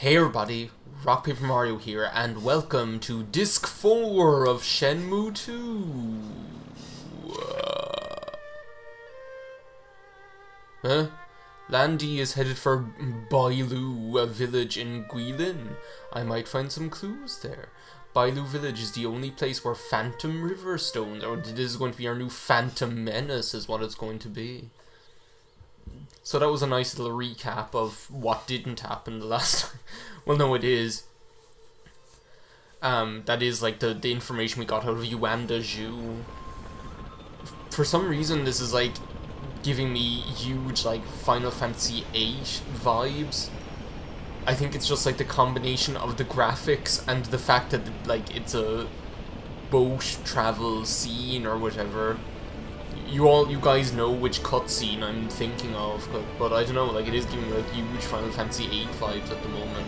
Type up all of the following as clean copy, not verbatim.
Hey everybody, RockPaperMario here, and welcome to Disc 4 of Shenmue 2. Huh? Landy is headed for Bailu, a village in Guilin. I might find some clues there. Bailu village is the only place where Phantom River stones, or this is going to be our new Phantom Menace is what it's going to be. So that was a nice little recap of what didn't happen the last time. Well, no, it is. That is like the information we got out of Yuanda Zhu. For some reason, this is like giving me huge like Final Fantasy VIII vibes. I think it's just like the combination of the graphics and the fact that like it's a boat travel scene or whatever. You guys know which cutscene I'm thinking of, but I don't know, like it is giving me like huge Final Fantasy VIII vibes at the moment.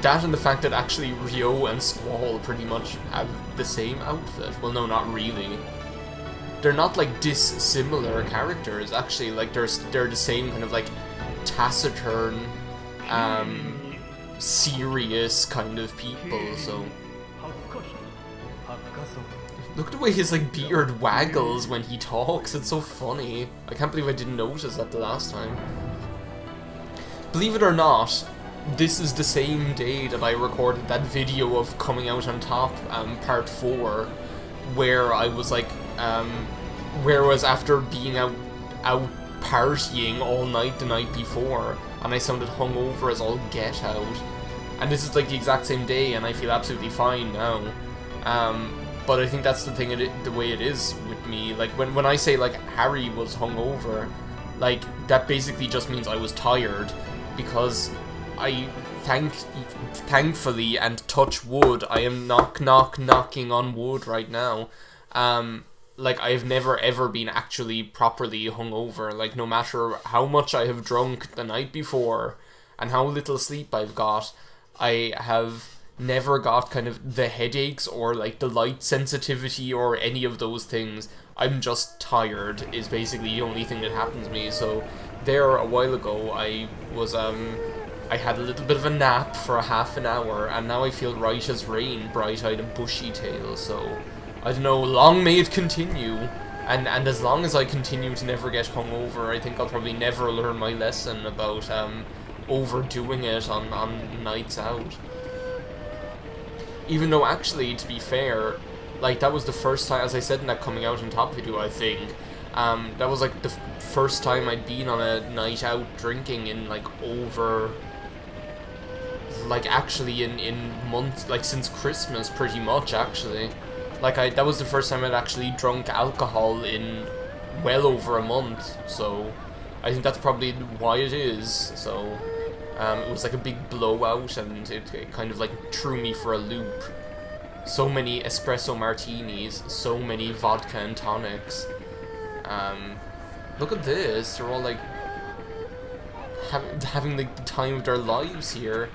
That and the fact that actually Ryo and Squall pretty much have the same outfit. Well, no, not really. They're not like dissimilar characters. Actually, like they're the same kind of like taciturn, serious kind of people. So. Look at the way his like beard waggles when he talks, it's so funny. I can't believe I didn't notice that the last time. Believe it or not, this is the same day that I recorded that video of Coming Out on Top, part 4, where I was like, whereas after being out partying all night the night before, and I sounded hungover as all get out. And this is like the exact same day, and I feel absolutely fine now. But I think that's the thing, the way it is with me. Like, when I say, like, Harry was hungover, like, that basically just means I was tired, because I, thankfully, and touch wood, I am knocking on wood right now. Like, I've never ever been actually properly hungover. Like, no matter how much I have drunk the night before, and how little sleep I've got, I have never got kind of the headaches or like the light sensitivity or any of those things. I'm just tired is basically the only thing that happens to me. So there a while ago I was I had a little bit of a nap for a half an hour, and now I feel right as rain, bright-eyed and bushy-tailed. So I don't know, long may it continue, and as long as I continue to never get hungover, I think I'll probably never learn my lesson about overdoing it on nights out. Even though, actually, to be fair, like, that was the first time, as I said in that Coming Out on Top video, I think, that was, like, the first time I'd been on a night out drinking in, like, over, like, actually in months, like, since Christmas, pretty much, actually. Like, that was the first time I'd actually drunk alcohol in well over a month, so I think that's probably why it is, so. It was like a big blowout, and it kind of like threw me for a loop. So many espresso martinis, so many vodka and tonics. Look at this, they're all like having like the time of their lives here,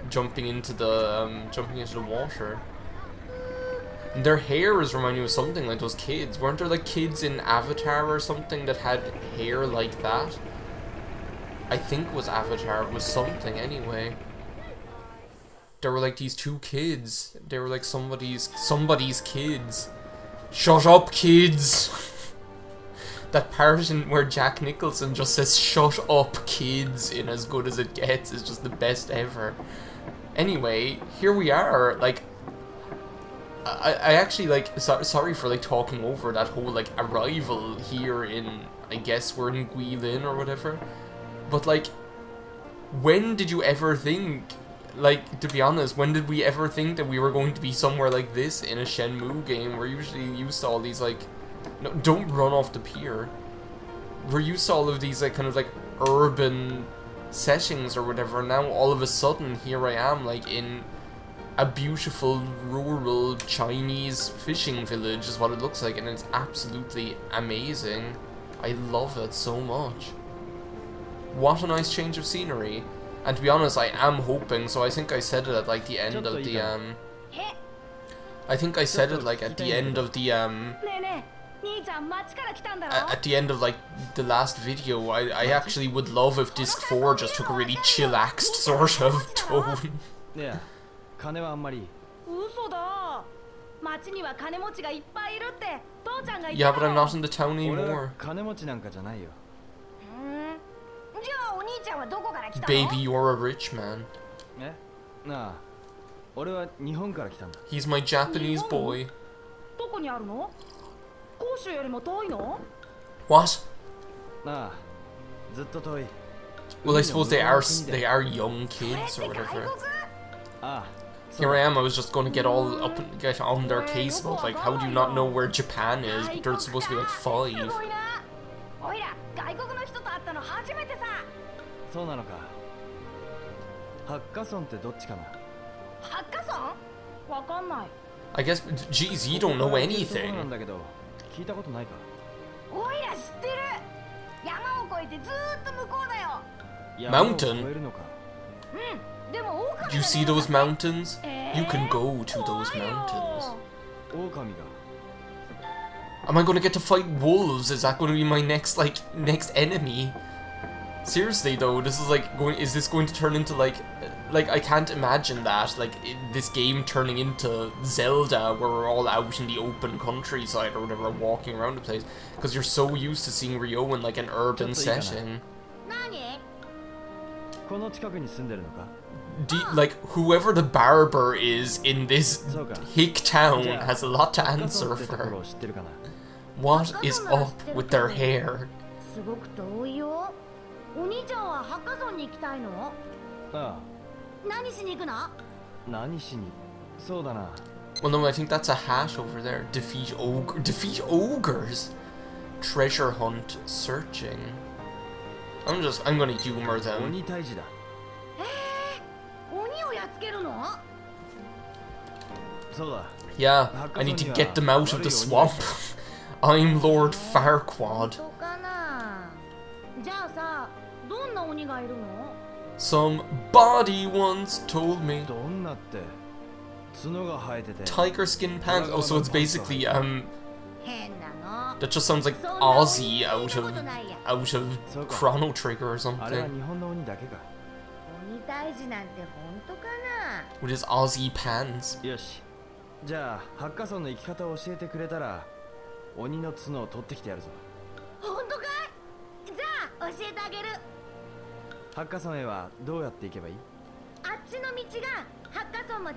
jumping into the water. And their hair is reminding me of something like those kids. Weren't there like kids in Avatar or something that had hair like that? I think it was Avatar, it was something anyway. There were like these two kids. They were like somebody's kids. Shut up, kids! That part in where Jack Nicholson just says "shut up, kids" in As Good As It Gets is just the best ever. Anyway, here we are. Like, I actually like sorry for like talking over that whole like arrival here in, I guess we're in Guilin or whatever. But, like, when did you ever think, like, to be honest, when did we ever think that we were going to be somewhere like this in a Shenmue game? We're usually used to all these, like, no, don't run off the pier. We're used to all of these, like, kind of, like, urban settings or whatever, and now all of a sudden, here I am, like, in a beautiful, rural, Chinese fishing village is what it looks like, and it's absolutely amazing. I love it so much. What a nice change of scenery. And to be honest, I am hoping, so I think I said it at like the end of the I think I said it like at the end of the at the end of like the last video, I actually would love if disc 4 just took a really chillaxed sort of tone. Yeah. Yeah, but I'm not in the town anymore. Baby, you're a rich man. He's my Japanese boy. What? Well, I suppose they are young kids or whatever. Here I am, I was just going to get on their case about like, how do you not know where Japan is? But they're supposed to be like 5. I guess, geez, you don't know anything. Mountain? Do you see those mountains? You can go to those mountains. Am I going to get to fight wolves? Is that going to be my next enemy? Seriously though, this is like is this going to turn into like I can't imagine that, like this game turning into Zelda where we're all out in the open countryside or whatever, walking around the place, because you're so used to seeing Ryo in like an urban setting. Like whoever the barber is in this hick town has a lot to answer for. What is up with their hair? Well, no, I think that's a hat over there. Defeat ogres. Treasure hunt. Searching. I'm gonna humor them. Yeah, I need to get them out of the swamp. I'm Lord Farquaad. Somebody once told me. Tiger skin pants. Oh, so it's basically that just sounds like Ozzy out of Chrono Trigger or something. With his Ozzy pants.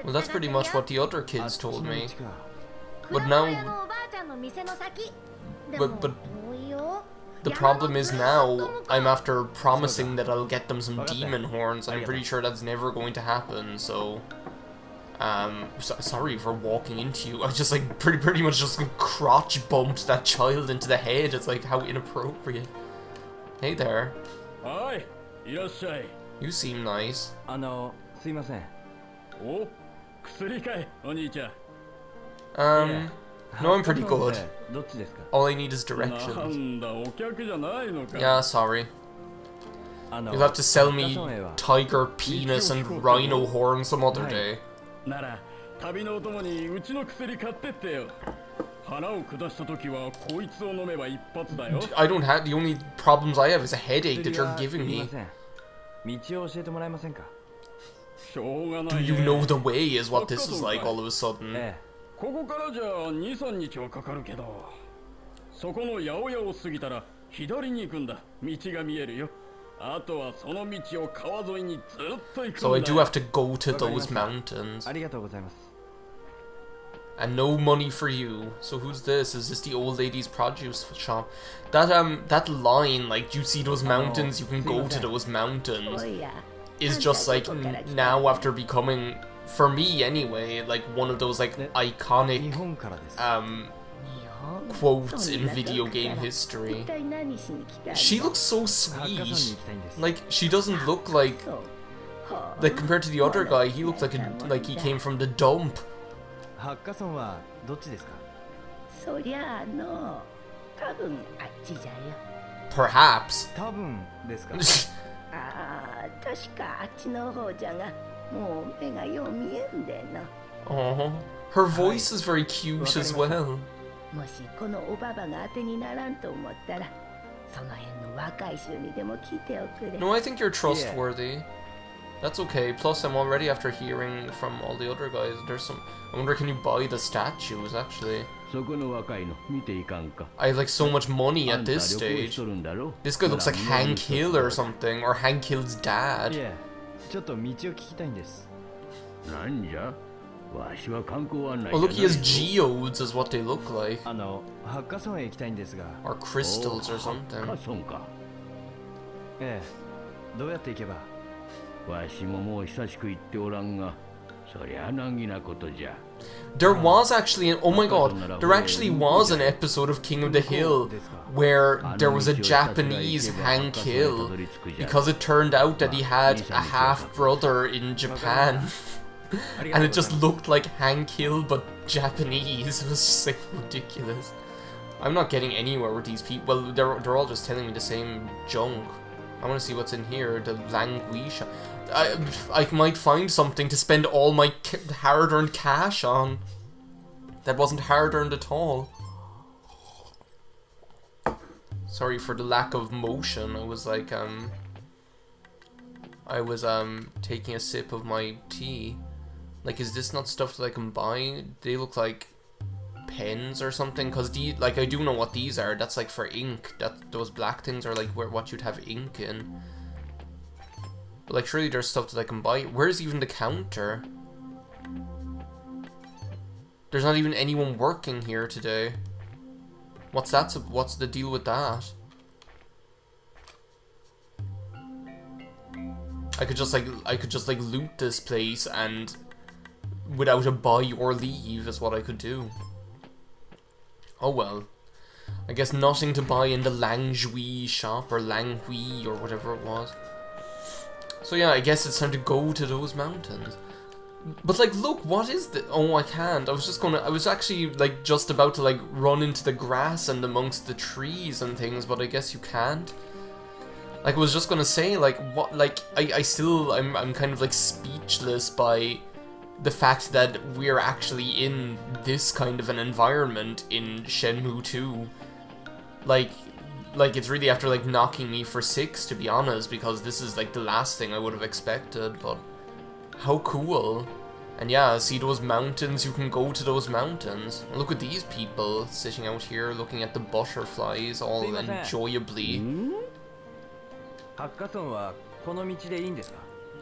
Well, that's pretty much what the other kids told me. But now... But the problem is now, I'm after promising that I'll get them some demon horns, and I'm pretty sure that's never going to happen, so... sorry for walking into you. I just like pretty much just crotch bumped that child into the head. It's like, how inappropriate. Hey there. Hi. You seem nice. No, I'm pretty good. All I need is directions. Yeah, sorry. You'll have to sell me tiger penis and rhino horn some other day. I don't have, the only problems I have is a headache that you're giving me. Do you know the way is what this is like all of a sudden. So I do have to go to those mountains. And no money for you. So who's this? Is this the old lady's produce shop? That line, like, you see those mountains, you can go to those mountains, is just like now after becoming, for me anyway, like one of those like iconic quotes in video game history. She looks so sweet. Like, she doesn't look like compared to the other guy, he looks like he came from the dump. Perhaps. Her voice is very cute as well. もしこのおばばが当てにならんと思ったら、その辺の若い衆にでも聞いておくれ。No, I think you're trustworthy. That's okay. Plus, I'm already after hearing from all the other guys. There's some. I wonder, can you buy the statues actually? I have like so much money at this stage. This guy looks like Hank Hill or something, or Hank Hill's dad. Oh look, he has geodes is what they look like. Or crystals or something. There was actually an, oh my god, there actually was an episode of King of the Hill where there was a Japanese Hank Hill because it turned out that he had a half-brother in Japan. And it just looked like Hank Hill but Japanese. It was just like ridiculous. I'm not getting anywhere with these people. Well, they're all just telling me the same junk. I want to see what's in here. The Languisha. I might find something to spend all my hard-earned cash on. That wasn't hard-earned at all. Sorry for the lack of motion. I was like, taking a sip of my tea. Like, is this not stuff that I can buy? They look like pens or something. Cause like, I do know what these are. That's like for ink. Those black things are like what you'd have ink in. But like, surely there's stuff that I can buy. Where's even the counter? There's not even anyone working here today. What's the deal with that? I could just like loot this place and without a buy or leave is what I could do. Oh well. I guess nothing to buy in the Langui shop or Langui or whatever it was. So yeah, I guess it's time to go to those mountains. But like, look, what is this? Oh, I can't. I was actually like just about to like run into the grass and amongst the trees and things, but I guess you can't. Like, I was just gonna say, like, what, like, I'm kind of like speechless by the fact that we're actually in this kind of an environment in Shenmue 2. Like it's really after like knocking me for 6, to be honest, because this is like the last thing I would have expected, but how cool. And yeah, see those mountains, you can go to those mountains. Look at these people sitting out here looking at the butterflies all enjoyably.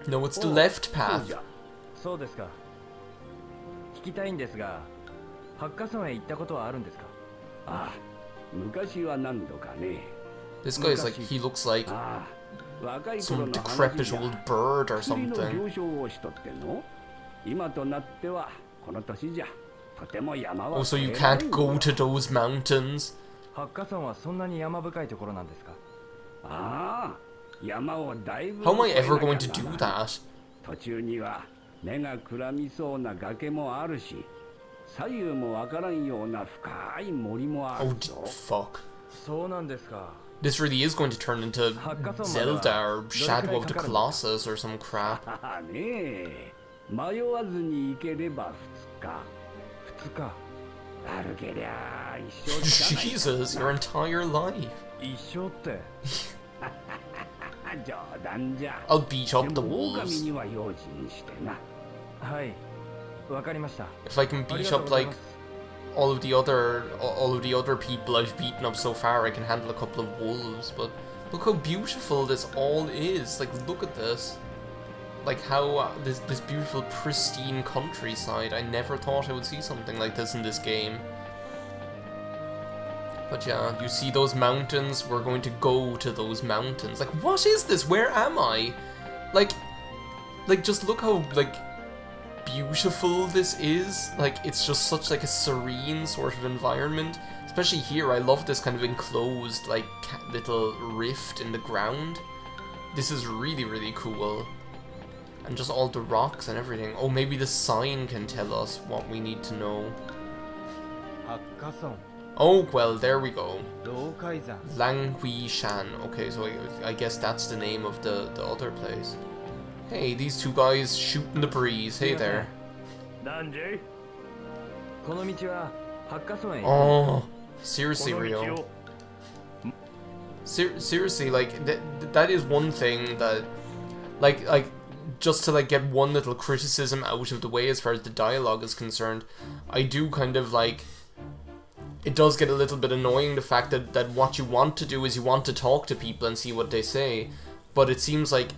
No, it's the left path. This guy is like, he looks like some decrepit old bird or something. Oh, so you can't go to those mountains? How am I ever going to do that? Oh, fuck. This really is going to turn into Zelda or Shadow of the Colossus or some crap. Jesus, your entire life. I'll beat up the wolves. If I can beat up like all of the other people I've beaten up so far, I can handle a couple of wolves. But look how beautiful this all is. Like, look at this. Like how this beautiful pristine countryside. I never thought I would see something like this in this game. But yeah, you see those mountains? We're going to go to those mountains. Like, what is this? Where am I? Like just look how like beautiful this is. Like, it's just such like a serene sort of environment. Especially here, I love this kind of enclosed like little rift in the ground. This is really, really cool. And just all the rocks and everything. Oh, maybe the sign can tell us what we need to know. Oh, well, there we go. Langui-shan. Okay, so I guess that's the name of the other place. Hey, these two guys shooting the breeze. Hey there. Oh, seriously, Rio. Seriously, like that is one thing that, like just to like get one little criticism out of the way as far as the dialogue is concerned, I do kind of like. It does get a little bit annoying the fact that what you want to do is you want to talk to people and see what they say, but it seems like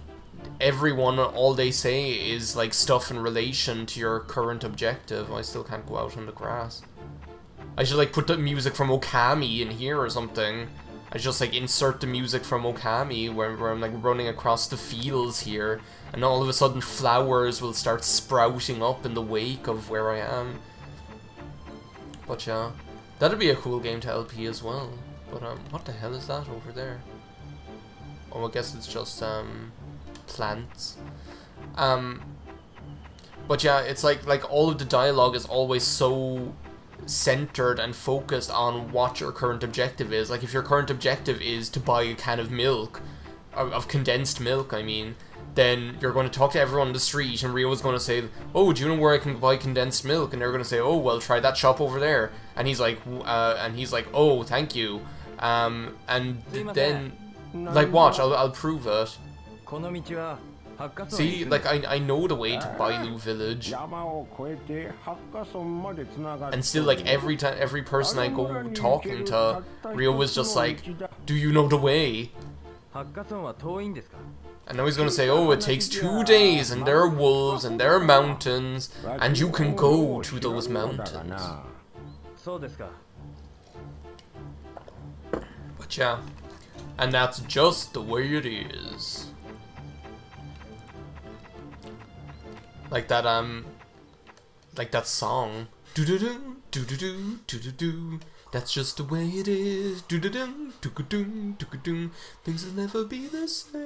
everyone, all they say is like stuff in relation to your current objective. I still can't go out on the grass. I should like put the music from Okami in here or something. I just like insert the music from Okami where I'm like running across the fields here, and all of a sudden flowers will start sprouting up in the wake of where I am. But yeah, that'd be a cool game to LP as well. But what the hell is that over there? Oh, I guess it's just plants. But yeah, it's like all of the dialogue is always so centered and focused on what your current objective is. Like if your current objective is to buy a can of milk, of condensed milk, I mean, then you're going to talk to everyone on the street, and Rio's going to say, "Oh, do you know where I can buy condensed milk?" And they're going to say, "Oh, well, try that shop over there." And he's like, "Oh, thank you." And then, like, watch, I'll prove it. See, like, I know the way to Bailu Village. And still, like, every person I go talking to, Rio was just like, "Do you know the way?" And now he's gonna say, "Oh, it takes 2 days, and there are wolves, and there are mountains, and you can go to those mountains." But yeah, and that's just the way it is. Like that song. Do-do-do, do-do-do, do-do-do. That's just the way it is. Do-do-do, do-do-do, do-do-do. Things will never be the same.